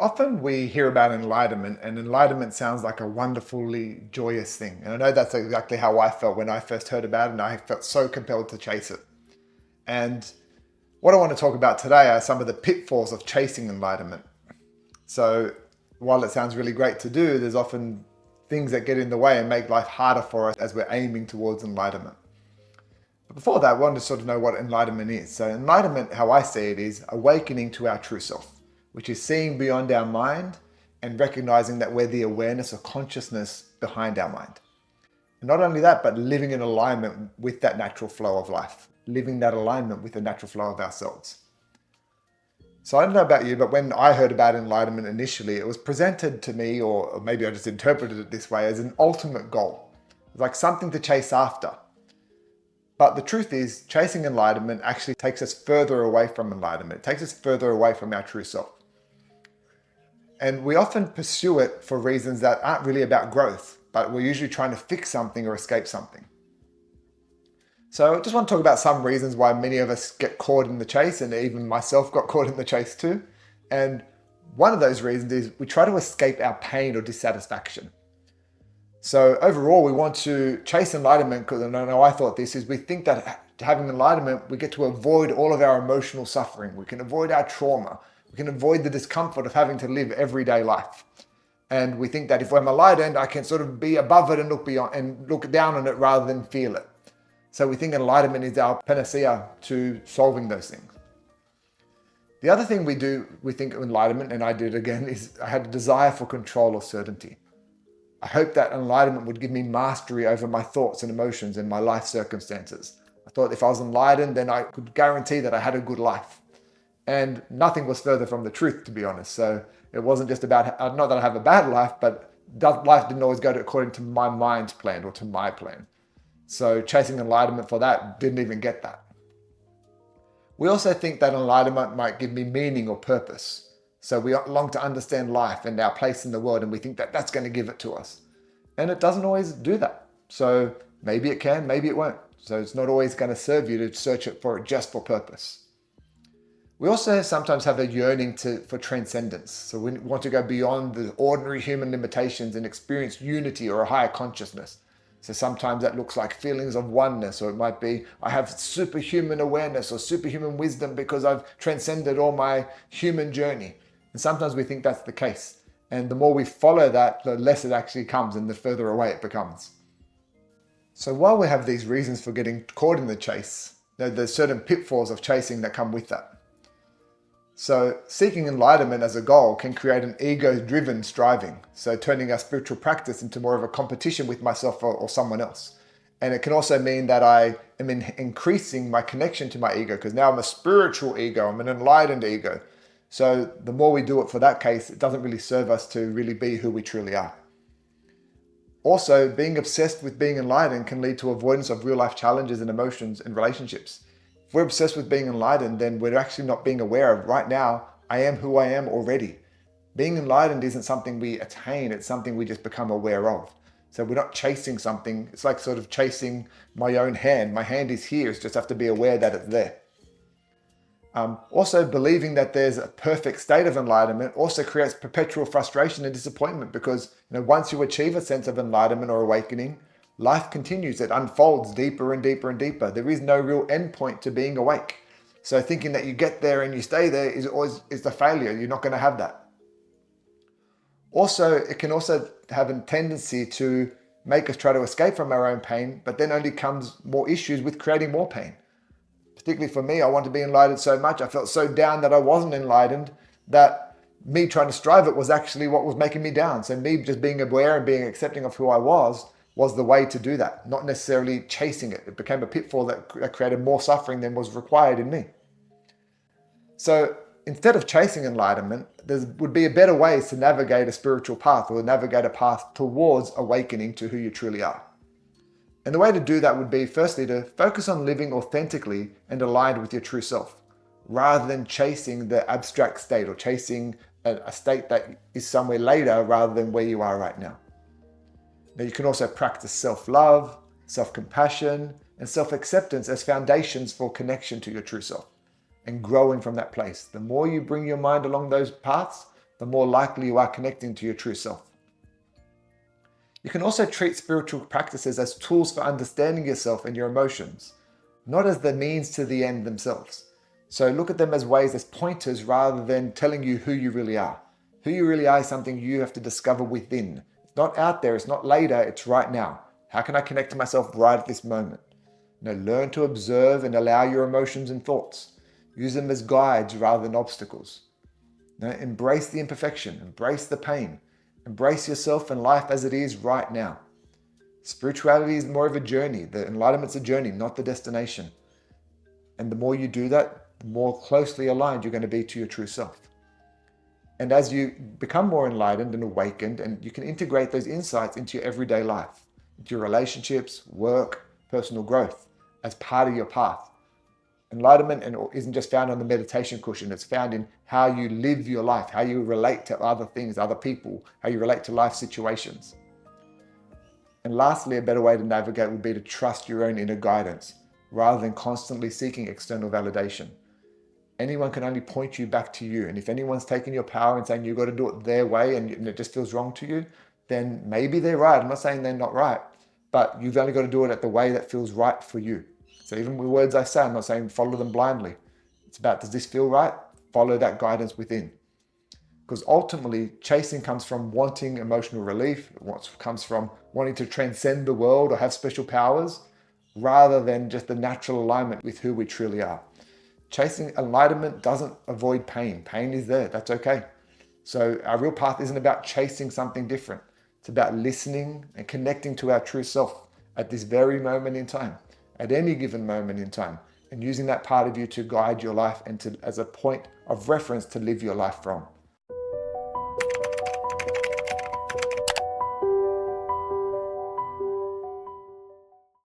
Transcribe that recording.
Often we hear about enlightenment, and enlightenment sounds like a wonderfully joyous thing. And I know that's exactly how I felt when I first heard about it, and I felt so compelled to chase it. And what I want to talk about today are some of the pitfalls of chasing enlightenment. So while it sounds really great to do, there's often things that get in the way and make life harder for us as we're aiming towards enlightenment. But before that, we want to sort of know what enlightenment is. So enlightenment, how I see it, is awakening to our true self, which is seeing beyond our mind and recognizing that we're the awareness or consciousness behind our mind. And not only that, but living in alignment with that natural flow of life, living that alignment with the natural flow of ourselves. So I don't know about you, but when I heard about enlightenment initially, it was presented to me, or maybe I just interpreted it this way, as an ultimate goal. It's like something to chase after. But the truth is, chasing enlightenment actually takes us further away from enlightenment. It takes us further away from our true self. And we often pursue it for reasons that aren't really about growth, but we're usually trying to fix something or escape something. So I just want to talk about some reasons why many of us get caught in the chase, and even myself got caught in the chase too. And one of those reasons is we try to escape our pain or dissatisfaction. So overall, we want to chase enlightenment, because I know I thought this, is we think that having enlightenment, we get to avoid all of our emotional suffering. We can avoid our trauma. We can avoid the discomfort of having to live everyday life. And we think that if I'm enlightened, I can sort of be above it and look beyond and look down on it rather than feel it. So we think enlightenment is our panacea to solving those things. The other thing we think enlightenment, and I did again, is I had a desire for control or certainty. I hoped that enlightenment would give me mastery over my thoughts and emotions and my life circumstances. I thought if I was enlightened, then I could guarantee that I had a good life. And nothing was further from the truth, to be honest. So it wasn't just about, not that I have a bad life, but life didn't always go according to my mind's plan or to my plan. So chasing enlightenment for that didn't even get that. We also think that enlightenment might give me meaning or purpose. So we long to understand life and our place in the world, and we think that that's going to give it to us. And it doesn't always do that. So maybe it can, maybe it won't. So it's not always going to serve you to search it for just for purpose. We also sometimes have a yearning for transcendence. So we want to go beyond the ordinary human limitations and experience unity or a higher consciousness. So sometimes that looks like feelings of oneness, or it might be I have superhuman awareness or superhuman wisdom because I've transcended all my human journey. And sometimes we think that's the case. And the more we follow that, the less it actually comes and the further away it becomes. So while we have these reasons for getting caught in the chase, there's certain pitfalls of chasing that come with that. So seeking enlightenment as a goal can create an ego-driven striving. So turning our spiritual practice into more of a competition with myself or someone else. And it can also mean that I am increasing my connection to my ego, because now I'm a spiritual ego, I'm an enlightened ego. So the more we do it for that case, it doesn't really serve us to really be who we truly are. Also, being obsessed with being enlightened can lead to avoidance of real life challenges and emotions and relationships. If we're obsessed with being enlightened, then we're actually not being aware of right now, I am who I am already. Being enlightened isn't something we attain, it's something we just become aware of. So we're not chasing something. It's like sort of chasing my own hand. My hand is here, it's just have to be aware that it's there. Also, believing that there's a perfect state of enlightenment also creates perpetual frustration and disappointment, because once you achieve a sense of enlightenment or awakening, life continues. It unfolds deeper and deeper and deeper. There is no real endpoint to being awake. So thinking that you get there and you stay there is the failure. You're not going to have that. Also, it can also have a tendency to make us try to escape from our own pain, but then only comes more issues with creating more pain. Particularly for me, I want to be enlightened so much. I felt so down that I wasn't enlightened, that me trying to strive it was actually what was making me down. So me just being aware and being accepting of who I was the way to do that, not necessarily chasing it. It became a pitfall that created more suffering than was required in me. So instead of chasing enlightenment, there would be a better ways to navigate a spiritual path, or navigate a path towards awakening to who you truly are. And the way to do that would be, firstly, to focus on living authentically and aligned with your true self, rather than chasing the abstract state or chasing a state that is somewhere later rather than where you are right now. Now, you can also practice self-love, self-compassion, and self-acceptance as foundations for connection to your true self and growing from that place. The more you bring your mind along those paths, the more likely you are connecting to your true self. You can also treat spiritual practices as tools for understanding yourself and your emotions, not as the means to the end themselves. So look at them as ways, as pointers, rather than telling you who you really are. Who you really are is something you have to discover within. It's not out there, it's not later, it's right now. How can I connect to myself right at this moment? Learn to observe and allow your emotions and thoughts. Use them as guides rather than obstacles. Embrace the imperfection, embrace the pain, embrace yourself and life as it is right now. Spirituality is more of a journey. The Enlightenment's a journey, not the destination. And the more you do that, the more closely aligned you're going to be to your true self. And as you become more enlightened and awakened, and you can integrate those insights into your everyday life, into your relationships, work, personal growth, as part of your path. Enlightenment isn't just found on the meditation cushion, it's found in how you live your life, how you relate to other things, other people, how you relate to life situations. And lastly, a better way to navigate would be to trust your own inner guidance, rather than constantly seeking external validation. Anyone can only point you back to you. And if anyone's taking your power and saying you've got to do it their way and it just feels wrong to you, then maybe they're right. I'm not saying they're not right, but you've only got to do it at the way that feels right for you. So even with words I say, I'm not saying follow them blindly. It's about, does this feel right? Follow that guidance within. Because ultimately, chasing comes from wanting emotional relief. It comes from wanting to transcend the world or have special powers, rather than just the natural alignment with who we truly are. Chasing enlightenment doesn't avoid pain. Pain is there. That's okay. So our real path isn't about chasing something different. It's about listening and connecting to our true self at this very moment in time, at any given moment in time, and using that part of you to guide your life and as a point of reference to live your life from.